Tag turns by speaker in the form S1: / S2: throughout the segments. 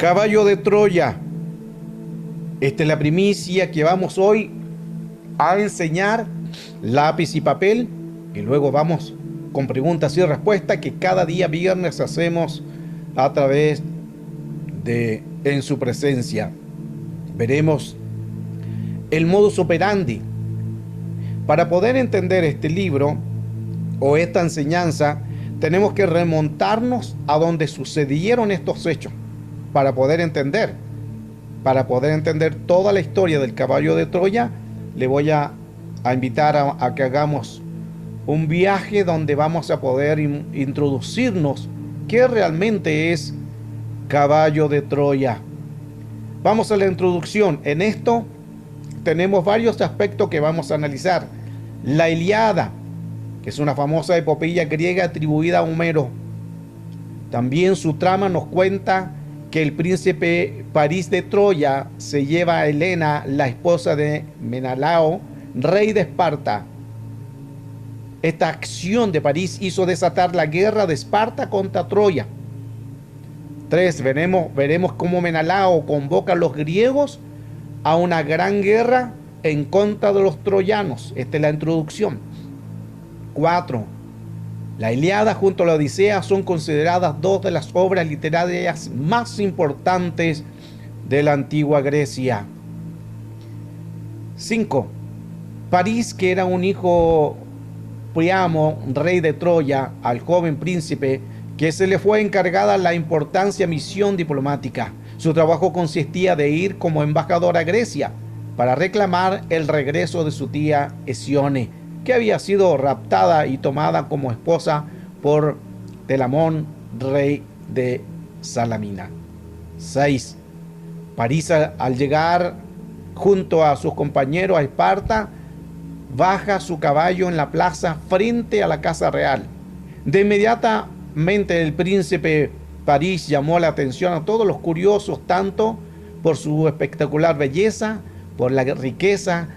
S1: Caballo de Troya. Esta es la primicia que vamos hoy a enseñar, lápiz y papel, y luego vamos con preguntas y respuestas que cada día viernes hacemos a través de En su presencia. Veremos el modus operandi. Para poder entender este libro o esta enseñanza, tenemos que remontarnos a donde sucedieron estos hechos para poder entender toda la historia del caballo de Troya. Le voy a invitar a que hagamos un viaje donde vamos a poder introducirnos qué realmente es caballo de Troya. Vamos a la introducción. En esto tenemos varios aspectos que vamos a analizar. La Ilíada, que es una famosa epopeya griega atribuida a Homero. También su trama nos cuenta que el príncipe París de Troya se lleva a Helena, la esposa de Menelao, rey de Esparta. Esta acción de París hizo desatar la guerra de Esparta contra Troya. 3. Veremos cómo Menelao convoca a los griegos a una gran guerra en contra de los troyanos. Esta es la introducción. 4. La Ilíada junto a la Odisea son consideradas dos de las obras literarias más importantes de la antigua Grecia. 5. París, que era un hijo Priamo, rey de Troya, al joven príncipe, que se le fue encargada la importante misión diplomática. Su trabajo consistía de ir como embajador a Grecia para reclamar el regreso de su tía Hesione, que había sido raptada y tomada como esposa por Telamón, rey de Salamina. 6. París, al llegar junto a sus compañeros a Esparta, baja su caballo en la plaza frente a la casa real. De inmediatamente el príncipe París llamó la atención a todos los curiosos, tanto por su espectacular belleza, por la riqueza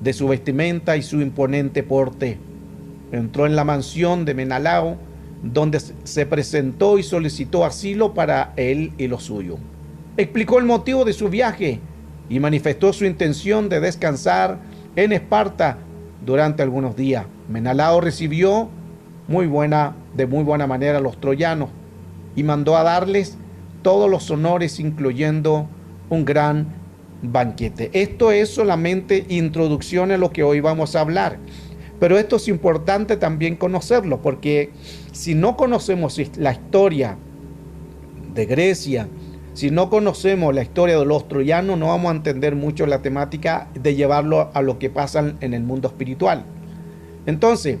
S1: de su vestimenta y su imponente porte. Entró en la mansión de Menelao, donde se presentó y solicitó asilo para él y lo suyo. Explicó el motivo de su viaje y manifestó su intención de descansar en Esparta durante algunos días. Menelao recibió de muy buena manera a los troyanos y mandó a darles todos los honores, incluyendo un gran banquete. Esto es solamente introducción a lo que hoy vamos a hablar, pero esto es importante también conocerlo, porque si no conocemos la historia de Grecia, si no conocemos la historia de los troyanos, no vamos a entender mucho la temática de llevarlo a lo que pasa en el mundo espiritual. Entonces,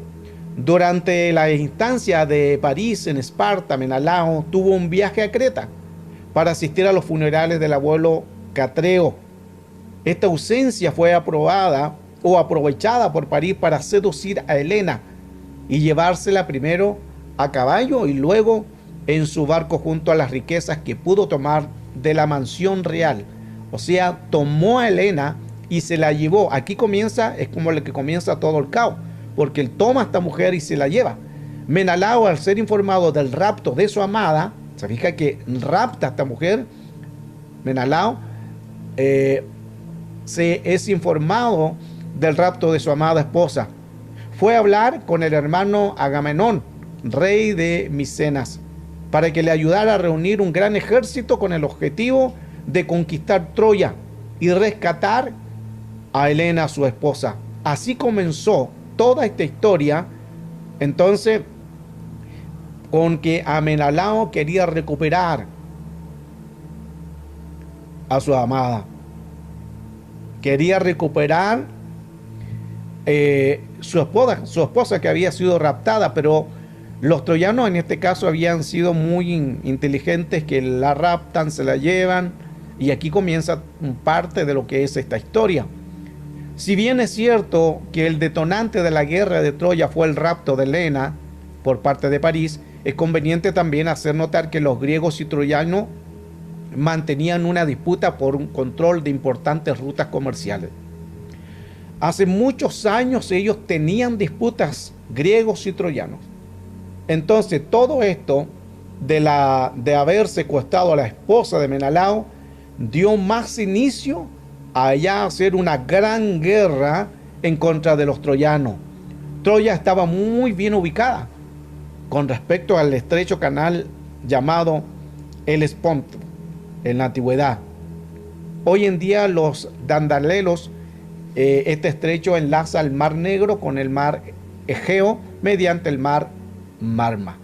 S1: durante la instancia de París en Esparta, Menelao tuvo un viaje a Creta para asistir a los funerales del abuelo Catreo. Esta ausencia fue aprovechada por París para seducir a Helena y llevársela primero a caballo y luego en su barco junto a las riquezas que pudo tomar de la mansión real. O sea, tomó a Helena y se la llevó. Aquí es como el que comienza todo el caos, porque él toma a esta mujer y se la lleva. Menelao, al ser informado del rapto de su amada, se fija que rapta a esta mujer. Menelao se es informado del rapto de su amada esposa. Fue a hablar con el hermano Agamenón, rey de Micenas, para que le ayudara a reunir un gran ejército con el objetivo de conquistar Troya y rescatar a Helena, su esposa. Así comenzó toda esta historia, entonces, con que Menelao quería recuperar a su amada. Quería recuperar su esposa que había sido raptada, pero los troyanos en este caso habían sido muy inteligentes, que la raptan, se la llevan, y aquí comienza parte de lo que es esta historia. Si bien es cierto que el detonante de la guerra de Troya fue el rapto de Helena por parte de París, es conveniente también hacer notar que los griegos y troyanos mantenían una disputa por un control de importantes rutas comerciales. Hace muchos años ellos tenían disputas, griegos y troyanos. Entonces todo esto de haber secuestrado a la esposa de Menelao, dio más inicio a ya hacer una gran guerra en contra de los troyanos. Troya estaba muy bien ubicada con respecto al estrecho canal llamado el Esponto en la antigüedad. Hoy en día los Dardalelos, este estrecho enlaza el Mar Negro con el Mar Egeo mediante el Mar Marma.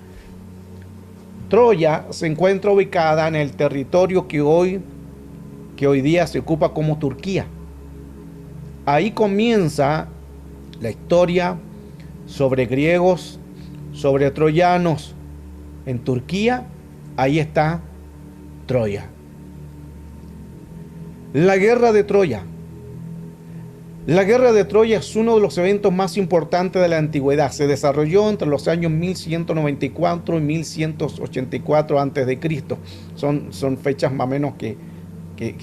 S1: Troya se encuentra ubicada en el territorio que hoy día se ocupa como Turquía. Ahí comienza la historia sobre griegos, sobre troyanos. En Turquía, ahí está Troya. La guerra de Troya. La guerra de Troya es uno de los eventos más importantes de la antigüedad. Se desarrolló entre los años 1194 y 1184 a.C. Son fechas más o menos que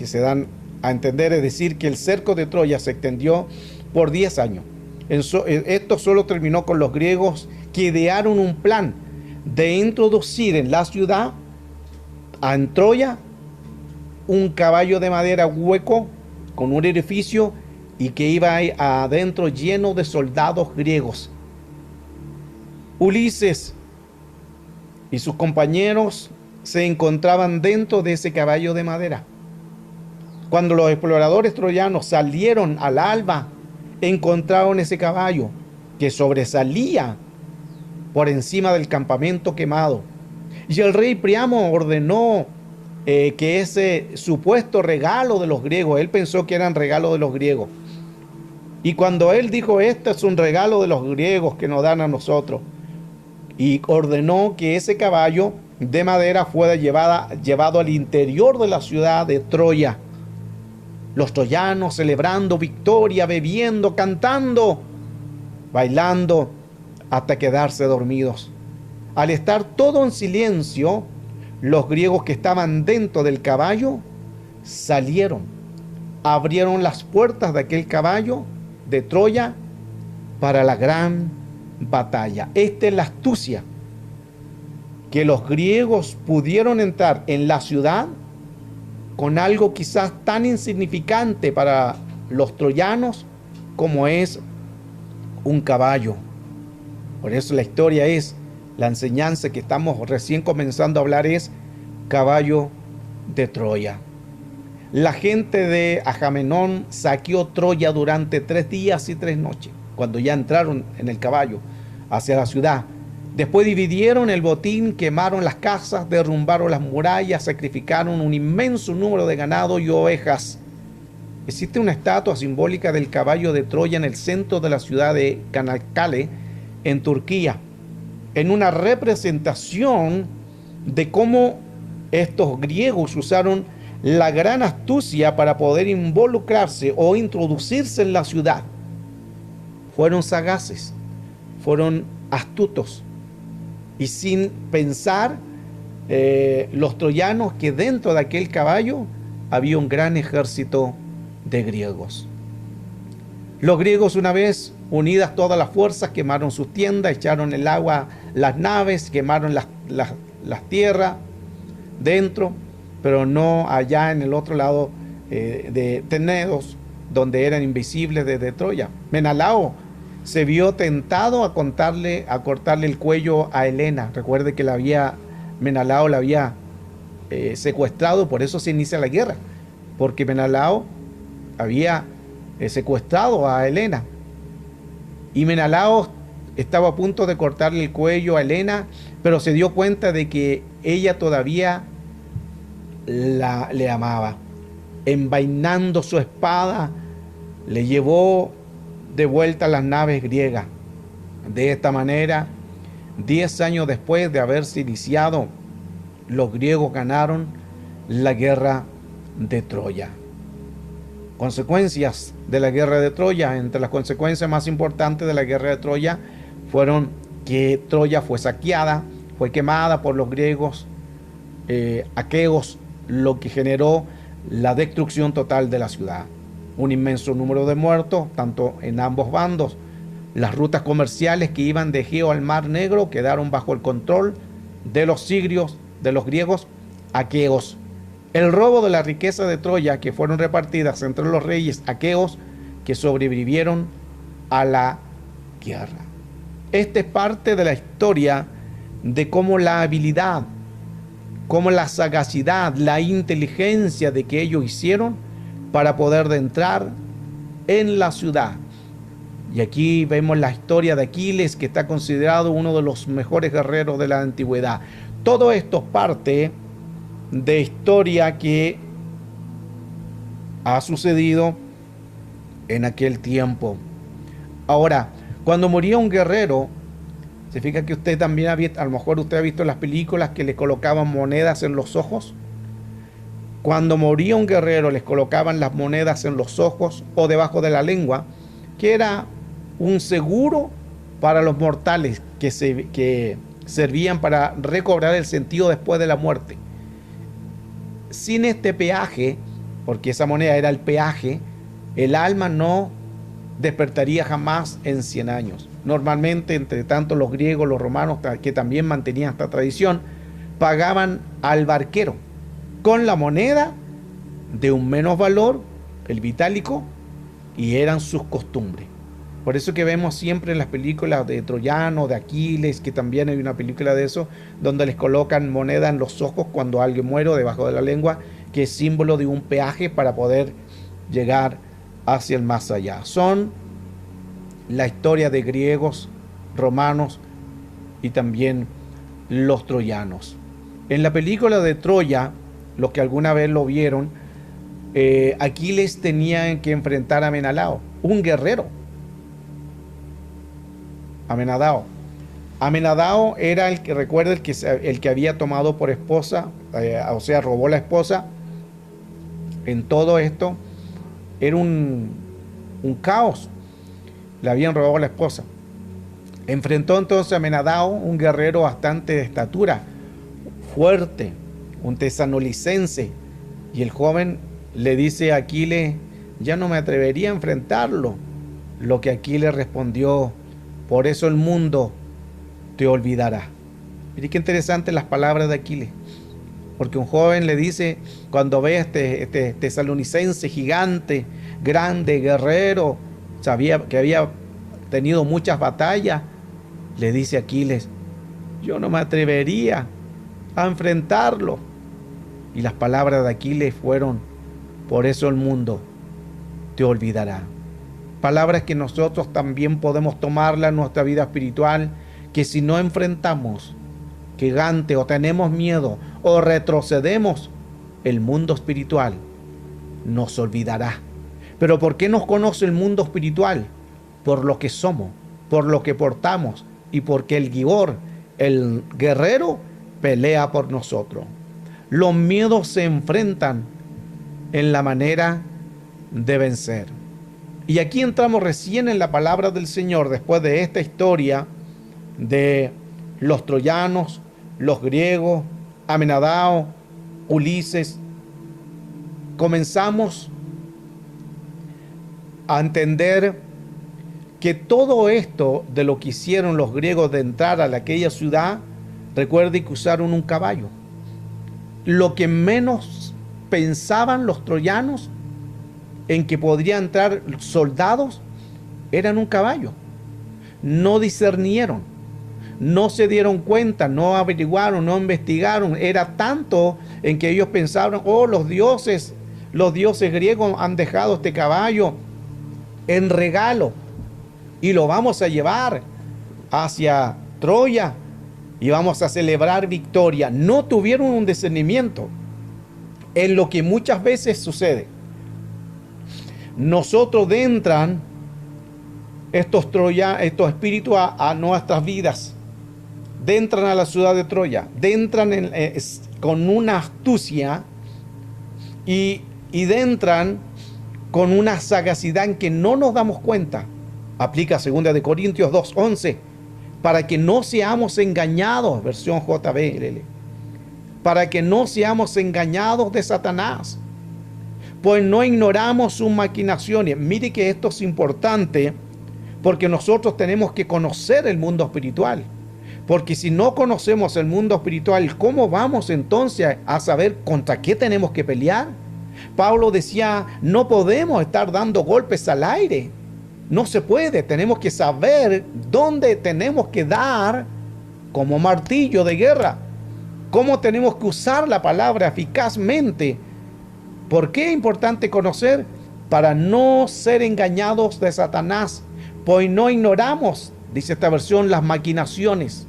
S1: se dan a entender, es decir, que el cerco de Troya se extendió por 10 años. Esto solo terminó con los griegos que idearon un plan de introducir en la ciudad, en Troya, un caballo de madera hueco con un orificio y que iba ahí adentro lleno de soldados griegos. Ulises y sus compañeros se encontraban dentro de ese caballo de madera. Cuando los exploradores troyanos salieron al alba, encontraron ese caballo que sobresalía por encima del campamento quemado. Y el rey Priamo ordenó que ese supuesto regalo de los griegos, él pensó que eran regalos de los griegos. Y cuando él dijo, este es un regalo de los griegos que nos dan a nosotros, y ordenó que ese caballo de madera fuera llevado al interior de la ciudad de Troya. Los troyanos celebrando victoria, bebiendo, cantando, bailando, hasta quedarse dormidos. Al estar todo en silencio, los griegos que estaban dentro del caballo salieron, abrieron las puertas de aquel caballo de Troya para la gran batalla. Esta es la astucia, que los griegos pudieron entrar en la ciudad con algo quizás tan insignificante para los troyanos como es un caballo. Por eso la historia es, la enseñanza que estamos recién comenzando a hablar es caballo de Troya. La gente de Agamenón saqueó Troya durante 3 días y 3 noches, cuando ya entraron en el caballo hacia la ciudad. Después dividieron el botín, quemaron las casas, derrumbaron las murallas, sacrificaron un inmenso número de ganado y ovejas. Existe una estatua simbólica del caballo de Troya en el centro de la ciudad de Çanakkale, en Turquía, en una representación de cómo estos griegos usaron la gran astucia para poder involucrarse o introducirse en la ciudad. Fueron sagaces, fueron astutos, y sin pensar los troyanos que dentro de aquel caballo había un gran ejército de griegos. Los griegos, una vez unidas todas las fuerzas, quemaron sus tiendas, echaron el agua las naves, quemaron las tierras dentro, pero no allá en el otro lado de Tenedos, donde eran invisibles desde Troya. Menelao se vio tentado a cortarle el cuello a Helena. Recuerde que Menelao la había secuestrado, por eso se inicia la guerra, porque Menelao había secuestrado a Helena. Y Menelao estaba a punto de cortarle el cuello a Helena, pero se dio cuenta de que ella todavía le amaba. Envainando su espada, le llevó de vuelta a las naves griegas. De esta manera, 10 años después de haberse iniciado, los griegos ganaron la guerra de Troya. Consecuencias de la guerra de Troya. Entre las consecuencias más importantes de la guerra de Troya fueron que Troya fue saqueada, fue quemada por los griegos aqueos, lo que generó la destrucción total de la ciudad. Un inmenso número de muertos, tanto en ambos bandos. Las rutas comerciales que iban de Egeo al Mar Negro quedaron bajo el control de los sigrios, de los griegos, aqueos. El robo de la riqueza de Troya, que fueron repartidas entre los reyes aqueos que sobrevivieron a la guerra. Esta es parte de la historia de cómo la habilidad, cómo la sagacidad, la inteligencia de que ellos hicieron para poder entrar en la ciudad. Y aquí vemos la historia de Aquiles, que está considerado uno de los mejores guerreros de la antigüedad. Todo esto es parte de historia que ha sucedido en aquel tiempo. Ahora, cuando moría un guerrero, se fija que usted también a lo mejor usted ha visto en las películas que le colocaban monedas en los ojos. Cuando moría un guerrero les colocaban las monedas en los ojos o debajo de la lengua, que era un seguro para los mortales que servían para recobrar el sentido después de la muerte. Sin este peaje, porque esa moneda era el peaje, el alma no despertaría jamás en 100 años. Normalmente, entre tanto, los griegos, los romanos, que también mantenían esta tradición, pagaban al barquero con la moneda de un menos valor, el vitálico, y eran sus costumbres. Por eso que vemos siempre en las películas de Troyano, de Aquiles, que también hay una película de eso, donde les colocan moneda en los ojos cuando alguien muere o debajo de la lengua, que es símbolo de un peaje para poder llegar hacia el más allá. Son la historia de griegos, romanos y también los troyanos. En la película de Troya, los que alguna vez lo vieron, Aquiles tenía que enfrentar a Menelao, un guerrero. Amenadao era el que, recuerda, el que había tomado por esposa, o sea, robó la esposa. En todo esto era un caos. Le habían robado la esposa. Enfrentó entonces a Amenadao, un guerrero bastante de estatura, fuerte, un tesanolicense, y el joven le dice a Aquiles: ya no me atrevería a enfrentarlo. Lo que Aquiles respondió: por eso el mundo te olvidará. Mire qué interesantes las palabras de Aquiles, porque un joven le dice, cuando ve a este tesalonicense gigante, grande, guerrero, sabía que había tenido muchas batallas, le dice a Aquiles: yo no me atrevería a enfrentarlo. Y las palabras de Aquiles fueron: por eso el mundo te olvidará. Palabras que nosotros también podemos tomarla en nuestra vida espiritual, que si no enfrentamos gigante o tenemos miedo o retrocedemos, el mundo espiritual nos olvidará. Pero ¿por qué nos conoce el mundo espiritual? Por lo que somos, por lo que portamos y porque el Gibor, el guerrero, pelea por nosotros. Los miedos se enfrentan en la manera de vencer. Y aquí entramos recién en la palabra del Señor, después de esta historia de los troyanos, los griegos, Amenadao, Ulises. Comenzamos a entender que todo esto de lo que hicieron los griegos de entrar a aquella ciudad, recuerde que usaron un caballo. Lo que menos pensaban los troyanos en que podrían entrar soldados eran un caballo. No discernieron, no se dieron cuenta, no averiguaron, no investigaron. Era tanto en que ellos pensaron: oh, los dioses griegos han dejado este caballo en regalo y lo vamos a llevar hacia Troya y vamos a celebrar victoria. No tuvieron un discernimiento en lo que muchas veces sucede. Nosotros entran estos espíritus a nuestras vidas, entran a la ciudad de Troya, entran con una astucia y entran con una sagacidad en que no nos damos cuenta. Aplica 2 Corintios 2:11, para que no seamos engañados, versión JBL, para que no seamos engañados de Satanás, pues no ignoramos sus maquinaciones. Mire que esto es importante, porque nosotros tenemos que conocer el mundo espiritual, Porque si no conocemos el mundo espiritual, ¿cómo vamos entonces a saber contra qué tenemos que pelear? Pablo decía, no podemos estar dando golpes al aire. No se puede, tenemos que saber dónde tenemos que dar como martillo de guerra. Cómo tenemos que usar la palabra eficazmente. ¿Por qué es importante conocer? Para no ser engañados de Satanás, pues no ignoramos, dice esta versión, las maquinaciones.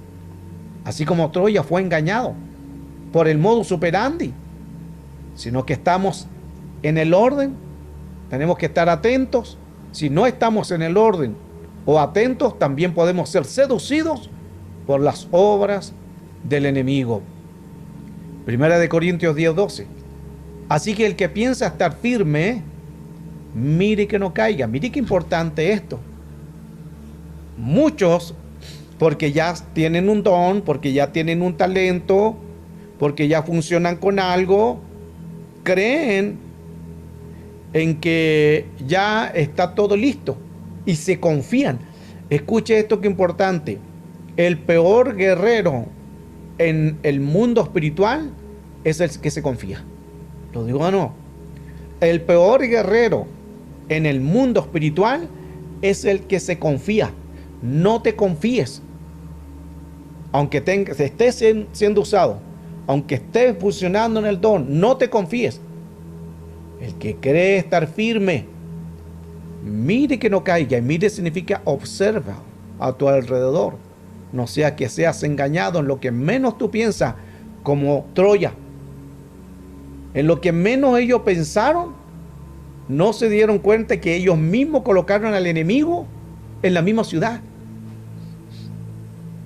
S1: Así como Troya fue engañado por el modus operandi, sino que estamos en el orden, tenemos que estar atentos. Si no estamos en el orden o atentos, también podemos ser seducidos por las obras del enemigo. Primera de Corintios 10:12. Así que el que piensa estar firme, mire que no caiga. Mire qué importante esto. Muchos, porque ya tienen un don, porque ya tienen un talento, porque ya funcionan con algo, creen en que ya está todo listo y se confían. Escuche esto que importante. El peor guerrero en el mundo espiritual es el que se confía. ¿Lo digo o no? El peor guerrero en el mundo espiritual es el que se confía. No te confíes. Aunque estés siendo usado, aunque estés funcionando en el don, no te confíes. El que cree estar firme, mire que no caiga. Y mire significa observa a tu alrededor. No sea que seas engañado en lo que menos tú piensas, como Troya. En lo que menos ellos pensaron, no se dieron cuenta que ellos mismos colocaron al enemigo en la misma ciudad.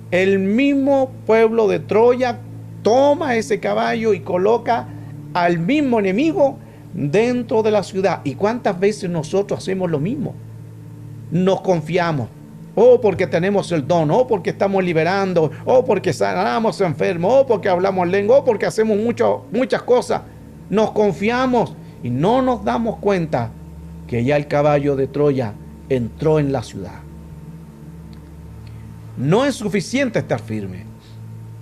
S1: El mismo pueblo de Troya toma ese caballo y coloca al mismo enemigo dentro de la ciudad. ¿Y cuántas veces nosotros hacemos lo mismo? Nos confiamos. O porque tenemos el don, o porque estamos liberando, o porque sanamos enfermos, o porque hablamos lengua, o porque hacemos muchas cosas. Nos confiamos y no nos damos cuenta que ya el caballo de Troya entró en la ciudad. No es suficiente estar firme.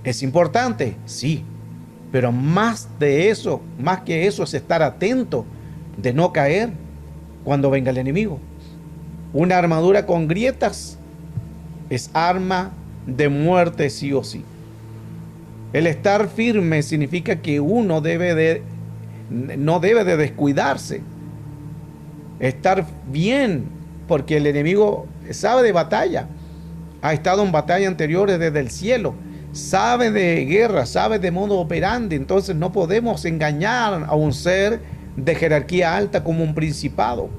S1: Es importante, sí, pero más que eso es estar atento de no caer cuando venga el enemigo. Una armadura con grietas es arma de muerte sí o sí. El estar firme significa que uno no debe de descuidarse. Estar bien, porque el enemigo sabe de batalla. Ha estado en batallas anteriores desde el cielo. Sabe de guerra, sabe de modo operandi. Entonces no podemos engañar a un ser de jerarquía alta como un principado.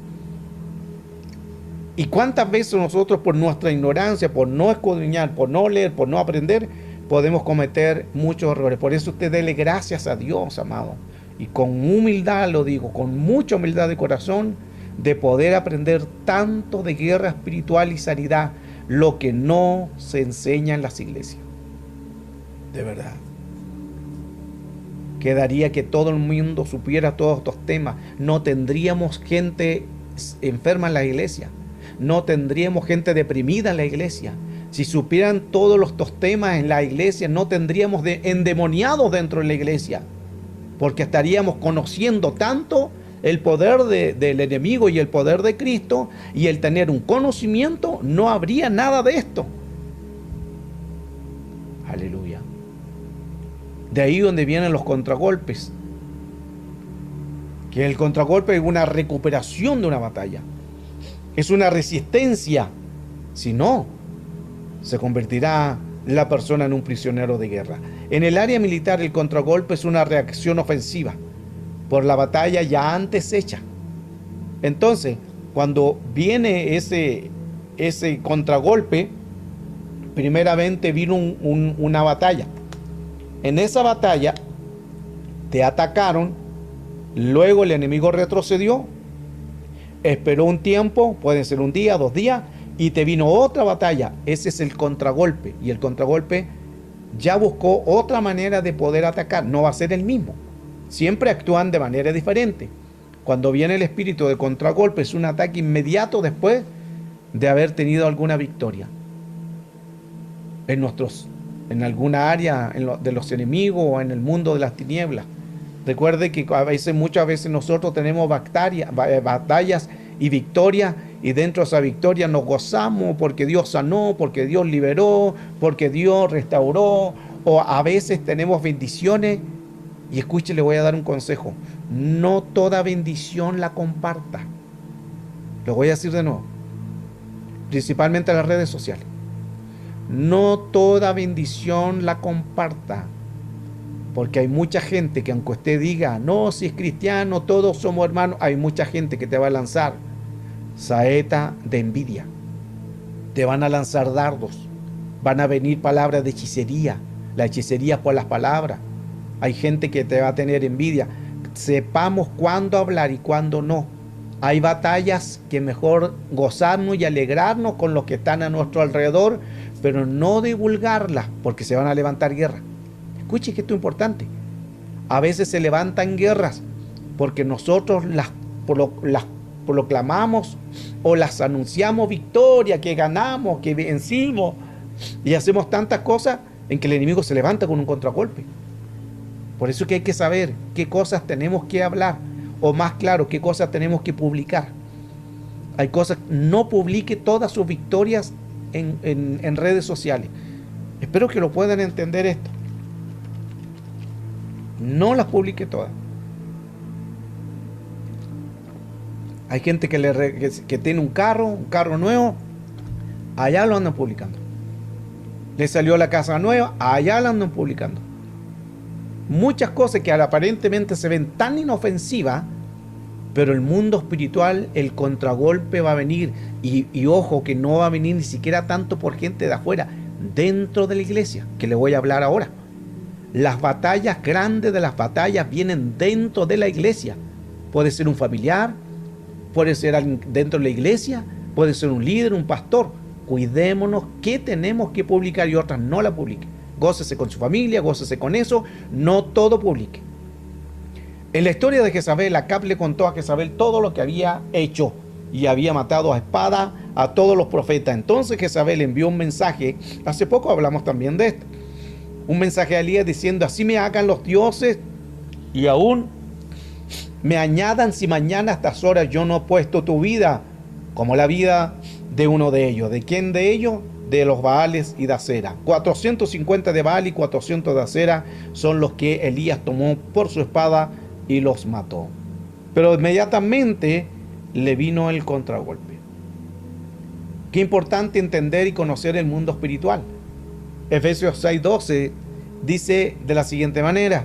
S1: ¿Y cuántas veces nosotros, por nuestra ignorancia, por no escudriñar, por no leer, por no aprender, podemos cometer muchos errores? Por eso usted dele gracias a Dios, amado. Y con humildad lo digo, con mucha humildad de corazón, de poder aprender tanto de guerra espiritual y sanidad, lo que no se enseña en las iglesias. De verdad. Quedaría que todo el mundo supiera todos estos temas. No tendríamos gente enferma en la iglesia. No tendríamos gente deprimida en la iglesia. Si supieran todos estos temas en la iglesia, no tendríamos endemoniados dentro de la iglesia. Porque estaríamos conociendo tanto el poder del enemigo y el poder de Cristo, y el tener un conocimiento, no habría nada de esto. Aleluya. De ahí donde vienen los contragolpes. Que el contragolpe es una recuperación de una batalla. Es una resistencia. Si no, se convertirá la persona en un prisionero de guerra. En el área militar, el contragolpe es una reacción ofensiva por la batalla ya antes hecha. Entonces, cuando viene ese contragolpe, primeramente vino una batalla. En esa batalla te atacaron, luego el enemigo retrocedió, esperó un tiempo, puede ser un día, 2 días, y te vino otra batalla. Ese es el contragolpe, y el contragolpe ya buscó otra manera de poder atacar. No va a ser el mismo, siempre actúan de manera diferente. Cuando viene el espíritu de contragolpe, es un ataque inmediato después de haber tenido alguna victoria. En nuestros en alguna área de los enemigos o en el mundo de las tinieblas. Recuerde que muchas veces nosotros tenemos batallas y victorias, y dentro de esa victoria nos gozamos porque Dios sanó, porque Dios liberó, porque Dios restauró, o a veces tenemos bendiciones. Y escuche, le voy a dar un consejo: no toda bendición la comparta. Lo voy a decir de nuevo, principalmente en las redes sociales. No toda bendición la comparta, porque hay mucha gente que, aunque usted diga, no, si es cristiano, todos somos hermanos, hay mucha gente que te va a lanzar saeta de envidia, te van a lanzar dardos, van a venir palabras de hechicería, la hechicería por las palabras. Hay gente que te va a tener envidia. Sepamos cuándo hablar y cuándo no. Hay batallas que mejor gozarnos y alegrarnos con los que están a nuestro alrededor, pero no divulgarlas, porque se van a levantar guerras. Escuche que esto es importante. A veces se levantan guerras porque nosotros las proclamamos o las anunciamos victoria, que ganamos, que vencimos, y hacemos tantas cosas en que el enemigo se levanta con un contragolpe. Por eso es que hay que saber qué cosas tenemos que hablar, o más claro, qué cosas tenemos que publicar. Hay cosas, no publique todas sus victorias en redes sociales. Espero que lo puedan entender esto. No las publique todas. Hay gente que tiene un carro nuevo, allá lo andan publicando. Le salió la casa nueva, allá lo andan publicando. Muchas cosas que aparentemente se ven tan inofensivas, pero el mundo espiritual, el contragolpe va a venir. Y ojo, que no va a venir ni siquiera tanto por gente de afuera, dentro de la iglesia, que le voy a hablar ahora. Las batallas grandes de las batallas vienen dentro de la iglesia. Puede ser un familiar, puede ser alguien dentro de la iglesia, puede ser un líder, un pastor. Cuidémonos qué tenemos que publicar y otras no la publiquen. Gócese con su familia, gócese con eso, no todo publique. En la historia de Jezabel, Acab le contó a Jezabel todo lo que había hecho y había matado a espada a todos los profetas. Entonces Jezabel envió un mensaje, hace poco hablamos también de esto, un mensaje a Elías diciendo: así me hagan los dioses y aún me añadan si mañana a estas horas yo no he puesto tu vida como la vida de uno de ellos. ¿De quién de ellos? De los Baales y de Acera. 450 de Baal y 400 de Acera son los que Elías tomó por su espada y los mató. Pero inmediatamente le vino el contragolpe. Qué importante entender y conocer el mundo espiritual. Efesios 6:12 dice de la siguiente manera: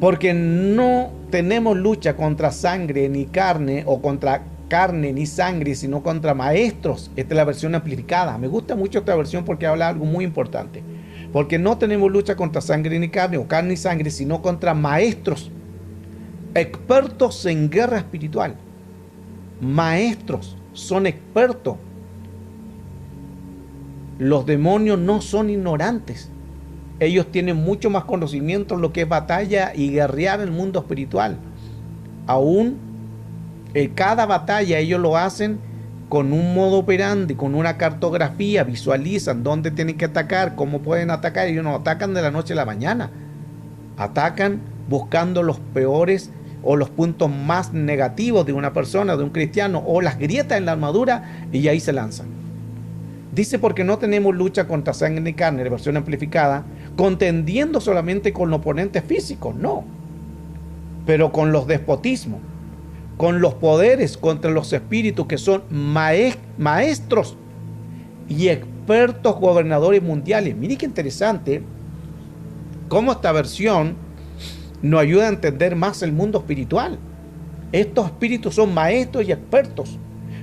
S1: porque no tenemos lucha contra sangre ni carne, o contra carne ni sangre, sino contra maestros. Esta es la versión amplificada. Me gusta mucho esta versión porque habla algo muy importante. Porque no tenemos lucha contra sangre ni carne, o carne ni sangre, sino contra maestros, expertos en guerra espiritual. Maestros, son expertos. Los demonios no son ignorantes. Ellos tienen mucho más conocimiento en lo que es batalla y guerrear en el mundo espiritual. Aún cada batalla ellos lo hacen con un modo operandi, con una cartografía, visualizan dónde tienen que atacar, cómo pueden atacar. Ellos no atacan de la noche a la mañana. Atacan buscando los peores o los puntos más negativos de una persona, de un cristiano, o las grietas en la armadura, y ahí se lanzan. Dice: porque no tenemos lucha contra sangre ni carne, la versión amplificada, contendiendo solamente con oponentes físicos, no, pero con los despotismos, con los poderes, contra los espíritus que son maestros y expertos gobernadores mundiales. Mire qué interesante cómo esta versión nos ayuda a entender más el mundo espiritual. Estos espíritus son maestros y expertos.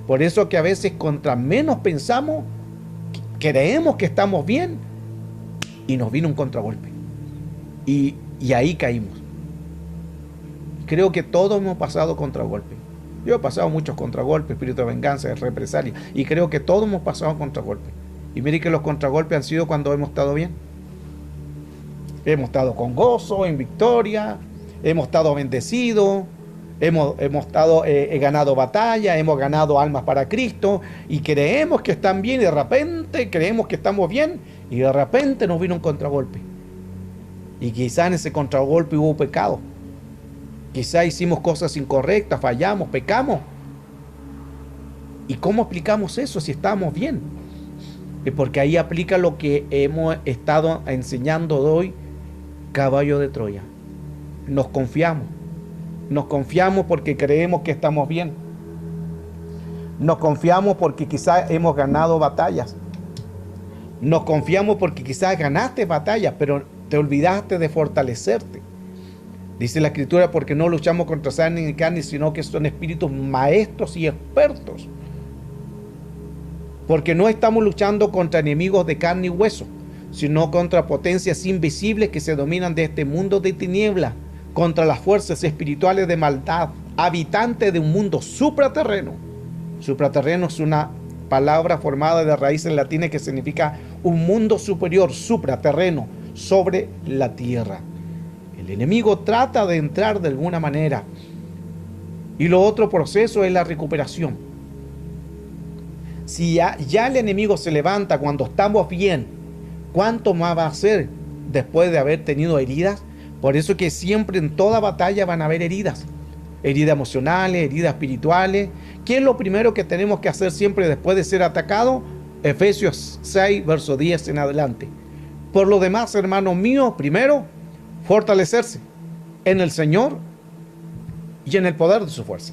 S1: Por eso que a veces contra menos pensamos, creemos que estamos bien, y nos viene un contragolpe. Y ahí caímos. Creo que todos hemos pasado contragolpes. Yo he pasado muchos contragolpes, espíritu de venganza, de represalia, y creo que todos hemos pasado contragolpes. Y mire que los contragolpes han sido cuando hemos estado bien. Hemos estado con gozo, en victoria, hemos estado bendecidos, hemos ganado batalla, hemos ganado almas para Cristo, y creemos que están bien, y de repente creemos que estamos bien, Y de repente nos vino un contragolpe. Y quizás en ese contragolpe hubo pecado. Quizás hicimos cosas incorrectas, fallamos, pecamos. ¿Y cómo explicamos eso si estamos bien? Es porque ahí aplica lo que hemos estado enseñando hoy, caballo de Troya. Nos confiamos. Nos confiamos porque creemos que estamos bien. Nos confiamos porque quizás hemos ganado batallas. Nos confiamos porque quizás ganaste batallas, pero te olvidaste de fortalecerte. Dice la Escritura, porque no luchamos contra sangre ni carne, sino que son espíritus maestros y expertos. Porque no estamos luchando contra enemigos de carne y hueso, sino contra potencias invisibles que se dominan de este mundo de tinieblas, contra las fuerzas espirituales de maldad, habitantes de un mundo supraterreno. Supraterreno es una palabra formada de raíces latinas que significa un mundo superior, supraterreno, sobre la tierra. El enemigo trata de entrar de alguna manera. Y lo otro proceso es la recuperación. Si ya el enemigo se levanta cuando estamos bien, ¿cuánto más va a hacer después de haber tenido heridas? Por eso que siempre en toda batalla van a haber heridas. Heridas emocionales, heridas espirituales. ¿Qué es lo primero que tenemos que hacer siempre después de ser atacado? Efesios 6, verso 10 en adelante. Por lo demás, hermanos míos, primero, fortalecerse en el Señor y en el poder de su fuerza.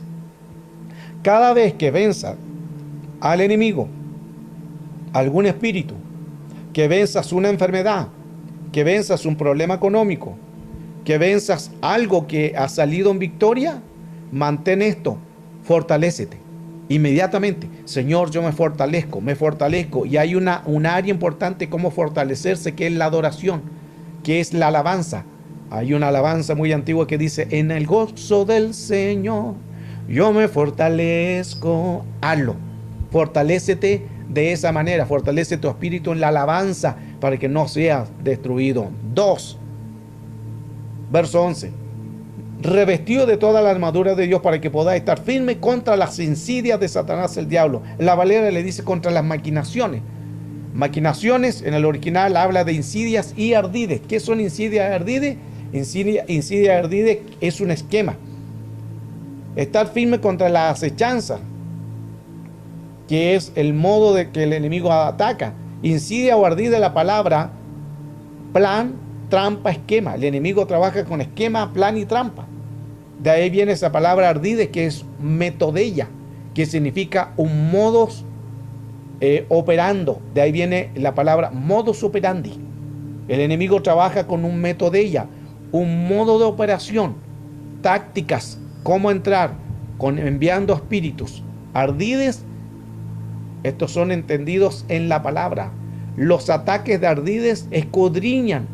S1: Cada vez que venza al enemigo, algún espíritu, que venzas una enfermedad, que venzas un problema económico, que venzas algo que ha salido en victoria, mantén esto, fortalécete. Inmediatamente, Señor, yo me fortalezco. Y hay un área importante como fortalecerse, que es la adoración, que es la alabanza. Hay una alabanza muy antigua que dice, en el gozo del Señor, yo me fortalezco. Hazlo, fortalécete de esa manera, fortalece tu espíritu en la alabanza para que no seas destruido. 2, verso 11. Revestido de toda la armadura de Dios para que podáis estar firme contra las insidias de Satanás el diablo. La Valera le dice contra las maquinaciones. Maquinaciones en el original habla de insidias y ardides. ¿Qué son insidias y ardides? Insidia y ardides es un esquema. Estar firme contra la acechanza, que es el modo de que el enemigo ataca. Insidia o ardide, la palabra plan, trampa, esquema. El enemigo trabaja con esquema, plan y trampa. De ahí viene esa palabra ardide, que es metodeia, que significa un modus operando. De ahí viene la palabra modus operandi. El enemigo trabaja con un metodeia, un modo de operación, tácticas, cómo entrar, enviando espíritus. Ardides, estos son entendidos en la palabra. Los ataques de ardides escudriñan,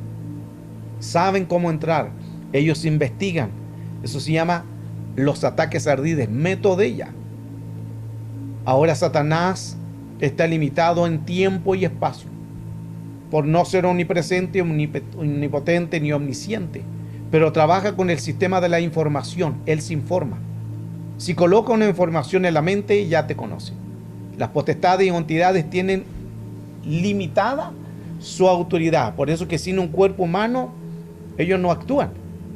S1: saben cómo entrar, ellos investigan. Eso se llama los ataques ardides, metodeia. Ahora Satanás está limitado en tiempo y espacio, por no ser omnipresente, omnipotente ni omnisciente, pero trabaja con el sistema de la información. Él se informa. Si coloca una información en la mente, ya te conoce. Las potestades y entidades tienen limitada su autoridad. Por eso que sin un cuerpo humano, ellos no actúan.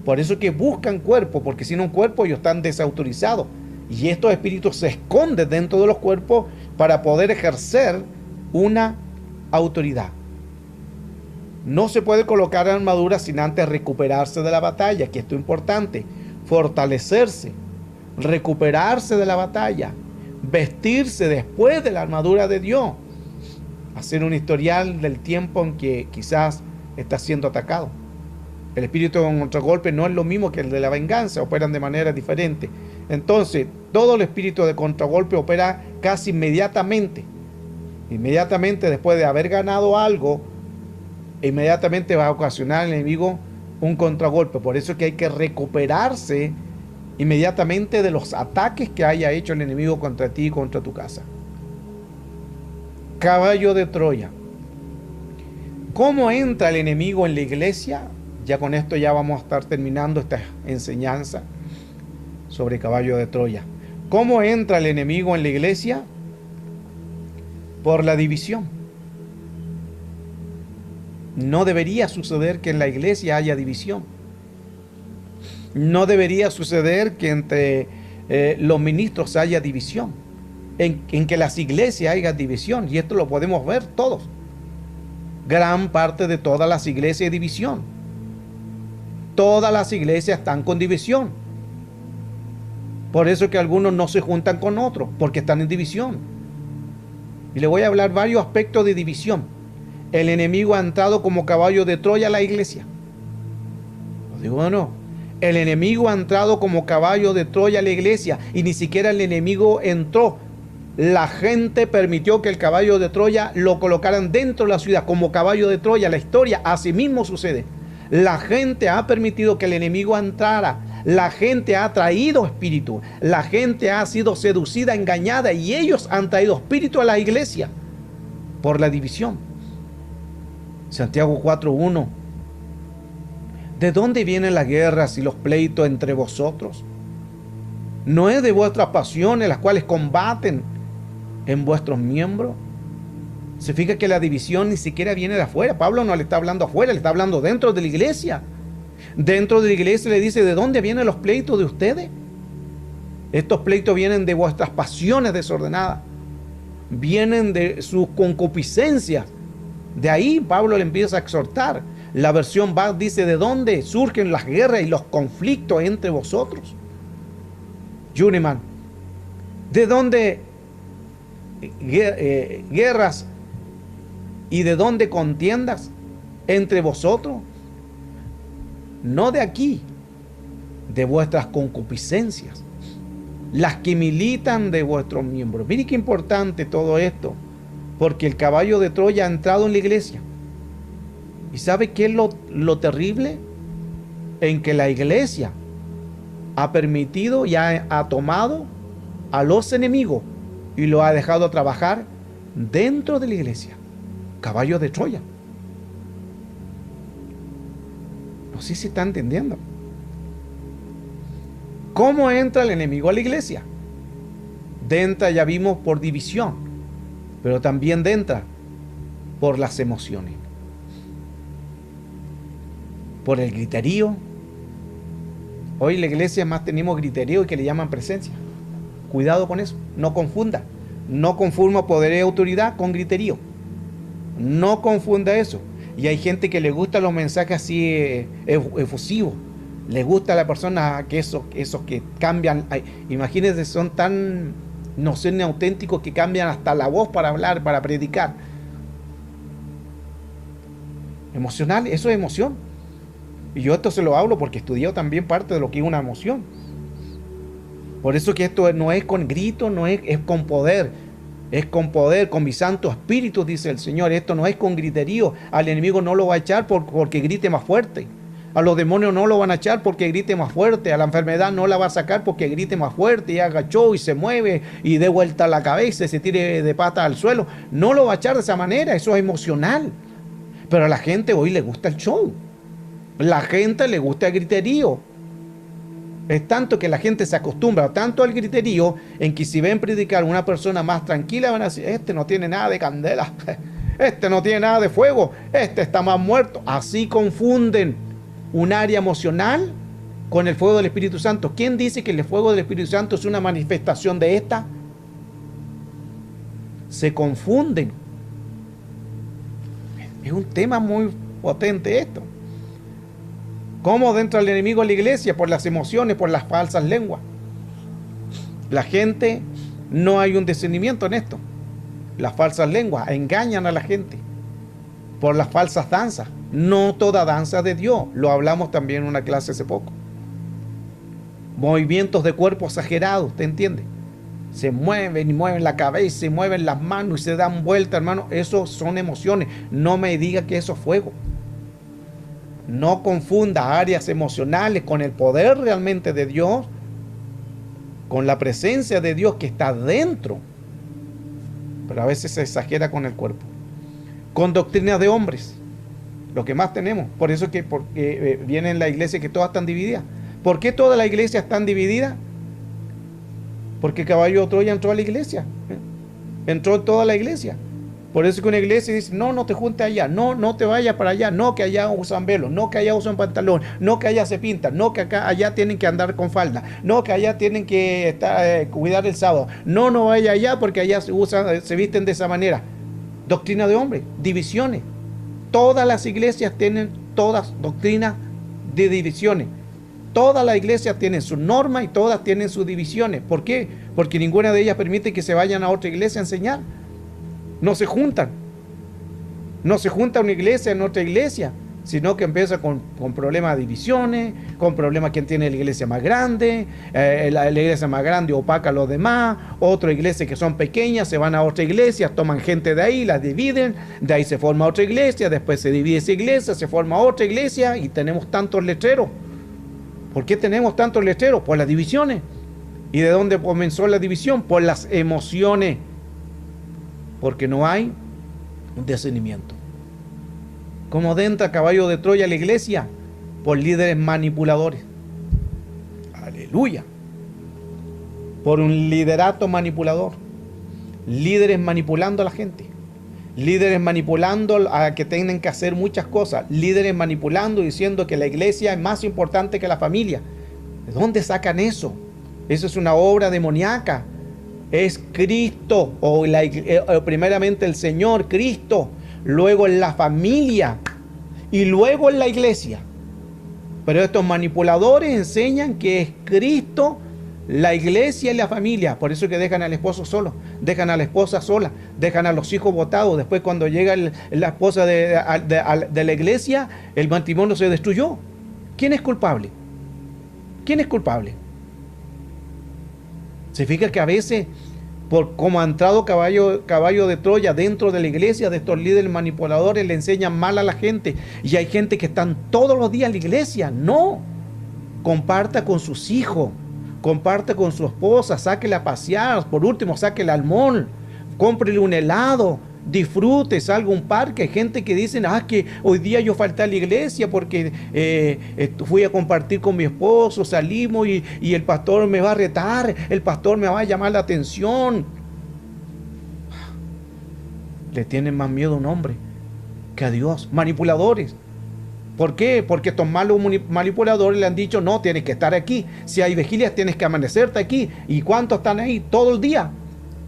S1: Por eso que buscan cuerpo, porque sin un cuerpo ellos están desautorizados. Y estos espíritus se esconden dentro de los cuerpos para poder ejercer una autoridad. No se puede colocar armadura sin antes recuperarse de la batalla, que esto es importante. Fortalecerse, recuperarse de la batalla, vestirse después de la armadura de Dios, hacer un historial del tiempo en que quizás está siendo atacado. El espíritu de contragolpe no es lo mismo que el de la venganza, operan de manera diferente. Entonces, todo el espíritu de contragolpe opera casi inmediatamente. Inmediatamente después de haber ganado algo, inmediatamente va a ocasionar al enemigo un contragolpe. Por eso es que hay que recuperarse inmediatamente de los ataques que haya hecho el enemigo contra ti y contra tu casa. Caballo de Troya. ¿Cómo entra el enemigo en la iglesia? Ya con esto ya vamos a estar terminando esta enseñanza sobre caballo de Troya. ¿Cómo entra el enemigo en la iglesia? Por la división. No debería suceder que en la iglesia haya división. No debería suceder que entre los ministros haya división. En que las iglesias haya división. Y esto lo podemos ver todos. Gran parte de todas las iglesias hay división. Todas las iglesias están con división. Por eso que algunos no se juntan con otros, porque están en división. Y le voy a hablar varios aspectos de división. El enemigo ha entrado como caballo de Troya a la iglesia. ¿Lo digo o no? El enemigo ha entrado como caballo de Troya a la iglesia, y ni siquiera el enemigo entró. La gente permitió que el caballo de Troya lo colocaran dentro de la ciudad como caballo de Troya. La historia así mismo sucede. La gente ha permitido que el enemigo entrara. La gente ha traído espíritu. La gente ha sido seducida, engañada, y ellos han traído espíritu a la iglesia por la división. Santiago 4:1. ¿De dónde vienen las guerras y los pleitos entre vosotros? ¿No es de vuestras pasiones las cuales combaten en vuestros miembros? Se fija que la división ni siquiera viene de afuera. Pablo no le está hablando afuera, le está hablando dentro de la iglesia. Dentro de la iglesia le dice: ¿de dónde vienen los pleitos de ustedes? Estos pleitos vienen de vuestras pasiones desordenadas, vienen de sus concupiscencias. De ahí Pablo le empieza a exhortar. La versión Bach dice: ¿de dónde surgen las guerras y los conflictos entre vosotros? Juneman, ¿de dónde guerras y de dónde contiendas entre vosotros? No de aquí, de vuestras concupiscencias, las que militan de vuestros miembros. Mire qué importante todo esto, porque el caballo de Troya ha entrado en la iglesia. ¿Y sabe qué es lo terrible? En que la iglesia ha permitido y ha tomado a los enemigos y lo ha dejado trabajar dentro de la iglesia. Caballo de Troya. No sé si está entendiendo. ¿Cómo entra el enemigo a la iglesia? Entra, ya vimos, por división, pero también entra por las emociones, por el griterío. Hoy en la iglesia más tenemos griterío y que le llaman presencia. Cuidado con eso, no confunda. No confunda poder y autoridad con griterío. No confunda eso. Y hay gente que le gusta los mensajes así efusivos. Le gusta a la persona que esos que cambian. Imagínense, son tan, no sé, auténticos que cambian hasta la voz para hablar, para predicar. Emocional, eso es emoción. Y yo esto se lo hablo porque he estudiado también parte de lo que es una emoción. Por eso que esto no es con grito, no es con poder. Es con poder, con mi Santo Espíritu, dice el Señor. Esto no es con griterío. Al enemigo no lo va a echar porque grite más fuerte. A los demonios no lo van a echar porque grite más fuerte. A la enfermedad no la va a sacar porque grite más fuerte y haga show y se mueve y dé vuelta la cabeza y se tire de pata al suelo. No lo va a echar de esa manera. Eso es emocional. Pero a la gente hoy le gusta el show. La gente le gusta el griterío. Es tanto que la gente se acostumbra tanto al griterío, en que si ven predicar a una persona más tranquila, van a decir: este no tiene nada de candela, este no tiene nada de fuego, este está más muerto. Así confunden un área emocional con el fuego del Espíritu Santo. ¿Quién dice que el fuego del Espíritu Santo es una manifestación de esta? Se confunden. Es un tema muy potente esto. ¿Cómo entra el enemigo a la iglesia? Por las emociones, por las falsas lenguas. La gente, no hay un discernimiento en esto. Las falsas lenguas engañan a la gente por las falsas danzas. No toda danza de Dios. Lo hablamos también en una clase hace poco. Movimientos de cuerpo exagerados, ¿te entiende? Se mueven y mueven la cabeza, se mueven las manos y se dan vueltas, hermano. Eso son emociones. No me diga que eso es fuego. No confunda áreas emocionales con el poder realmente de Dios, con la presencia de Dios que está dentro. Pero a veces se exagera con el cuerpo. Con doctrinas de hombres, lo que más tenemos. Por eso es que porque viene en la iglesia que todas están divididas. ¿Por qué toda la iglesia están divididas? Porque el caballo de Troya entró a la iglesia. Entró en toda la iglesia. Por eso que una iglesia dice, no, no te juntes allá, no, no te vayas para allá, no, que allá usan velo, no, que allá usan pantalón, no, que allá se pintan, no, que allá tienen que andar con falda, no, que allá tienen que cuidar el sábado, no, no vaya allá porque allá se visten de esa manera. Doctrina de hombre, divisiones. Todas las iglesias tienen todas doctrinas de divisiones. Todas las iglesias tienen sus normas y todas tienen sus divisiones. ¿Por qué? Porque ninguna de ellas permite que se vayan a otra iglesia a enseñar. No se juntan. No se junta una iglesia en otra iglesia, sino que empieza con problemas de divisiones, con problemas quién tiene la iglesia más grande, la iglesia más grande opaca a los demás, otras iglesias que son pequeñas se van a otra iglesia, toman gente de ahí, las dividen, de ahí se forma otra iglesia, después se divide esa iglesia, se forma otra iglesia y tenemos tantos letreros. ¿Por qué tenemos tantos letreros? Por las divisiones. ¿Y de dónde comenzó la división? Por las emociones. Porque no hay discernimiento. ¿Cómo entra caballo de Troya a la iglesia? Por líderes manipuladores. Aleluya. Por un liderato manipulador. Líderes manipulando a la gente. Líderes manipulando a que tienen que hacer muchas cosas. Líderes manipulando, diciendo que la iglesia es más importante que la familia. ¿De dónde sacan eso? Eso es una obra demoníaca. Es Cristo, primeramente el Señor, Cristo, luego en la familia y luego en la iglesia. Pero estos manipuladores enseñan que es Cristo, la iglesia y la familia. Por eso que dejan al esposo solo, dejan a la esposa sola, dejan a los hijos botados. Después cuando llega la esposa de la iglesia, el matrimonio se destruyó. ¿Quién es culpable? ¿Quién es culpable? Se fija que a veces, por como ha entrado caballo de Troya dentro de la iglesia, de estos líderes manipuladores, le enseñan mal a la gente. Y hay gente que están todos los días en la iglesia. No, comparta con sus hijos, comparta con su esposa, sáquela a pasear, por último, sáquela al mall, cómprele un helado, disfrute, salga a un parque. Hay gente que dicen, que hoy día yo falté a la iglesia porque fui a compartir con mi esposo, salimos y el pastor me va a retar, el pastor me va a llamar la atención. Le tienen más miedo a un hombre que a Dios. Manipuladores. ¿Por qué? Porque estos malos manipuladores le han dicho, no, tienes que estar aquí. Si hay vigilias, tienes que amanecerte aquí. ¿Y cuántos están ahí? Todo el día.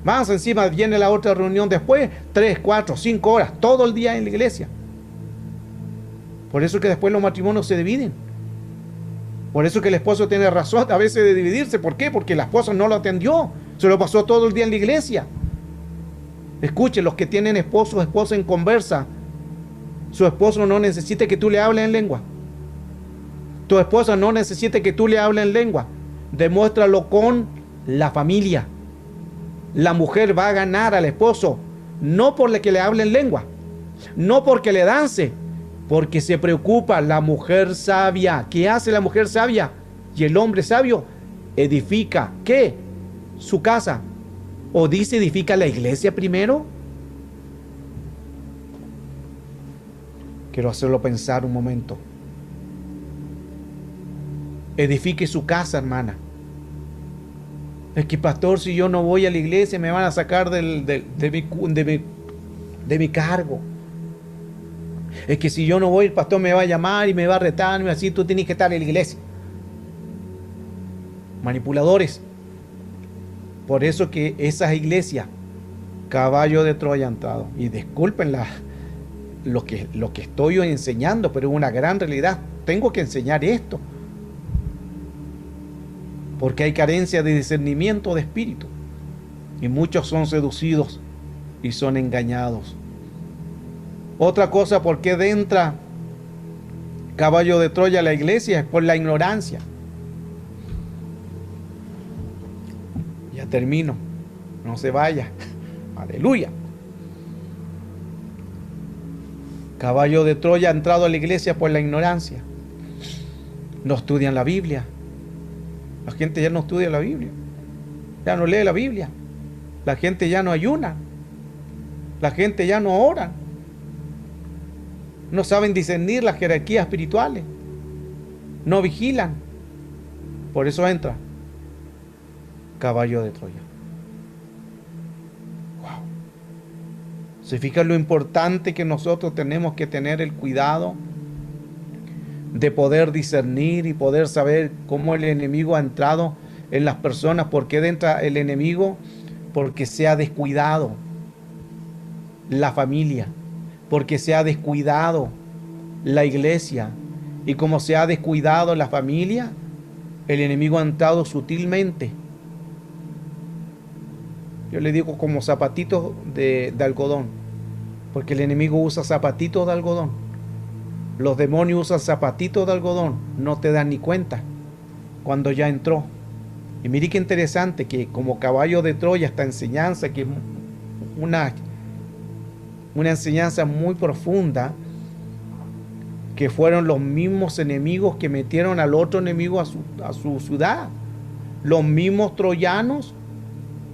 S1: Más encima viene la otra reunión después, 3, 4, 5 horas, todo el día en la iglesia. Por eso que después los matrimonios se dividen. Por eso que el esposo tiene razón a veces de dividirse. ¿Por qué? Porque la esposa no lo atendió. Se lo pasó todo el día en la iglesia. Escuchen, los que tienen esposo o esposa en conversa, su esposo no necesita que tú le hables en lengua. Tu esposa no necesita que tú le hables en lengua. Demuéstralo con la familia. La mujer va a ganar al esposo, no por que le hable en lengua, no porque le dance, porque se preocupa. La mujer sabia, ¿qué hace la mujer sabia? Y el hombre sabio edifica, ¿qué? Su casa. ¿O dice edifica la iglesia primero? Quiero hacerlo pensar un momento. Edifique su casa, hermana. Es que, pastor, si yo no voy a la iglesia me van a sacar de mi cargo. Es que si yo no voy, el pastor me va a llamar y me va a retar, y así tú tienes que estar en la iglesia. Manipuladores. Por eso que esas iglesias, caballo de Troya han entrado. Y disculpen lo que estoy enseñando, pero es una gran realidad. Tengo que enseñar esto. Porque hay carencia de discernimiento de espíritu. Y muchos son seducidos y son engañados. Otra cosa, ¿por qué entra caballo de Troya a la iglesia? Es por la ignorancia. Ya termino. No se vaya. Aleluya. Caballo de Troya ha entrado a la iglesia por la ignorancia. No estudian la Biblia. La gente ya no estudia la Biblia. Ya no lee la Biblia. La gente ya no ayuna. La gente ya no ora. No saben discernir las jerarquías espirituales. No vigilan. Por eso entra caballo de Troya. Wow. ¿Se fijan lo importante que nosotros tenemos que tener el cuidado de poder discernir y poder saber cómo el enemigo ha entrado en las personas? ¿Por qué entra el enemigo? Porque se ha descuidado la familia, porque se ha descuidado la iglesia, y como se ha descuidado la familia, el enemigo ha entrado sutilmente. Yo le digo como zapatitos de algodón, porque el enemigo usa zapatitos de algodón. Los demonios usan zapatitos de algodón, no te dan ni cuenta cuando ya entró. Y mire qué interesante que como caballo de Troya esta enseñanza, que es una enseñanza muy profunda, que fueron los mismos enemigos que metieron al otro enemigo a su ciudad. Los mismos troyanos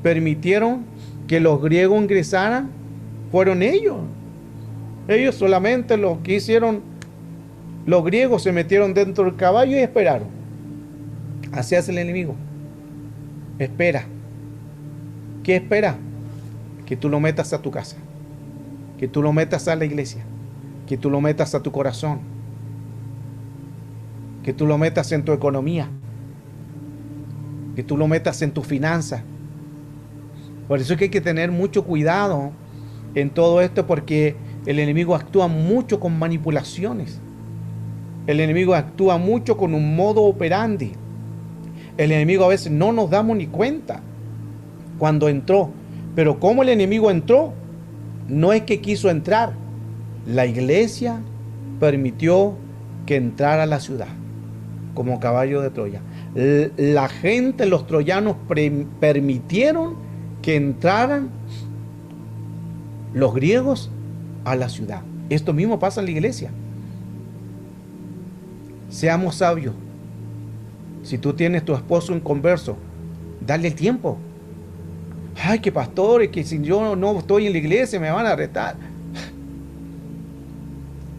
S1: permitieron que los griegos ingresaran, fueron ellos. Ellos solamente lo que hicieron, los griegos se metieron dentro del caballo y esperaron. Así hace el enemigo. Espera. ¿Qué espera? Que tú lo metas a tu casa, que tú lo metas a la iglesia, que tú lo metas a tu corazón, que tú lo metas en tu economía, que tú lo metas en tu finanza. Por eso es que hay que tener mucho cuidado en todo esto, porque el enemigo actúa mucho con manipulaciones. El enemigo actúa mucho con un modo operandi. El enemigo a veces no nos damos ni cuenta cuando entró. Pero como el enemigo entró, no es que quiso entrar. La iglesia permitió que entrara a la ciudad como caballo de Troya. La gente, los troyanos, permitieron que entraran los griegos a la ciudad. Esto mismo pasa en la iglesia. Seamos sabios. Si tú tienes tu esposo inconverso, dale el tiempo. Ay, que pastor, es que si yo no estoy en la iglesia me van a retar.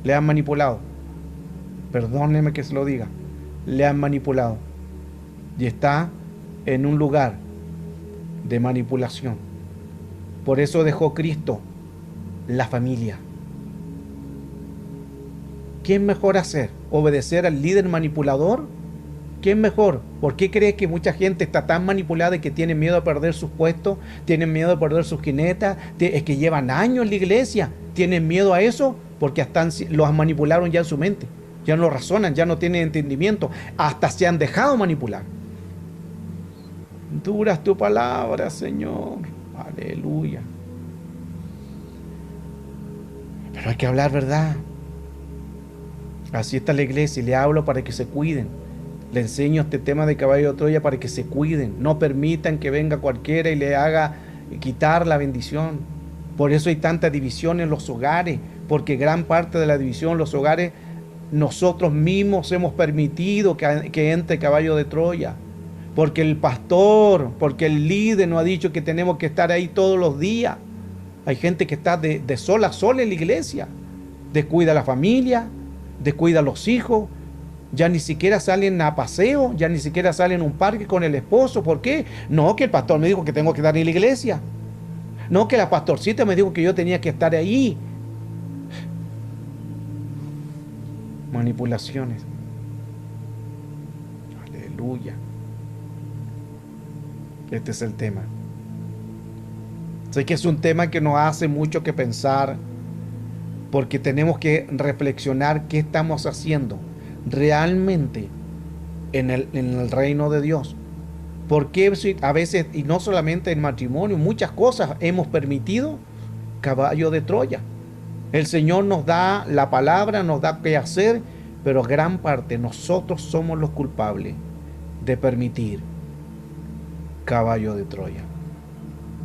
S1: Le han manipulado. Perdóneme que se lo diga. Le han manipulado. Y está en un lugar de manipulación. Por eso dejó Cristo la familia. ¿Qué es mejor hacer? ¿Obedecer al líder manipulador? ¿Qué es mejor? ¿Por qué crees que mucha gente está tan manipulada y que tiene miedo a perder sus puestos? ¿Tienen miedo a perder sus jinetas? Es que llevan años en la iglesia. ¿Tienen miedo a eso? Porque hasta los manipularon ya en su mente. Ya no razonan, ya no tienen entendimiento. Hasta se han dejado manipular. Dura es tu palabra, Señor. Aleluya. Pero hay que hablar verdad. Así está la iglesia y le hablo para que se cuiden. Le enseño este tema de caballo de Troya para que se cuiden. No permitan que venga cualquiera y le haga quitar la bendición. Por eso hay tanta división en los hogares, porque gran parte de la división en los hogares nosotros mismos hemos permitido que entre caballo de Troya. Porque el pastor, porque el líder nos ha dicho que tenemos que estar ahí todos los días. Hay gente que está de sol a sol en la iglesia. Descuida a la familia, descuida a los hijos. Ya ni siquiera salen a paseo, ya ni siquiera salen a un parque con el esposo. ¿Por qué? No, que el pastor me dijo que tengo que estar en la iglesia. No, que la pastorcita me dijo que yo tenía que estar ahí. Manipulaciones. Aleluya. Este es el tema. Sé que es un tema que nos hace mucho que pensar, porque tenemos que reflexionar qué estamos haciendo realmente en el reino de Dios. Porque a veces, y no solamente en matrimonio, muchas cosas hemos permitido caballo de Troya. El Señor nos da la palabra, nos da qué hacer, pero gran parte nosotros somos los culpables de permitir caballo de Troya.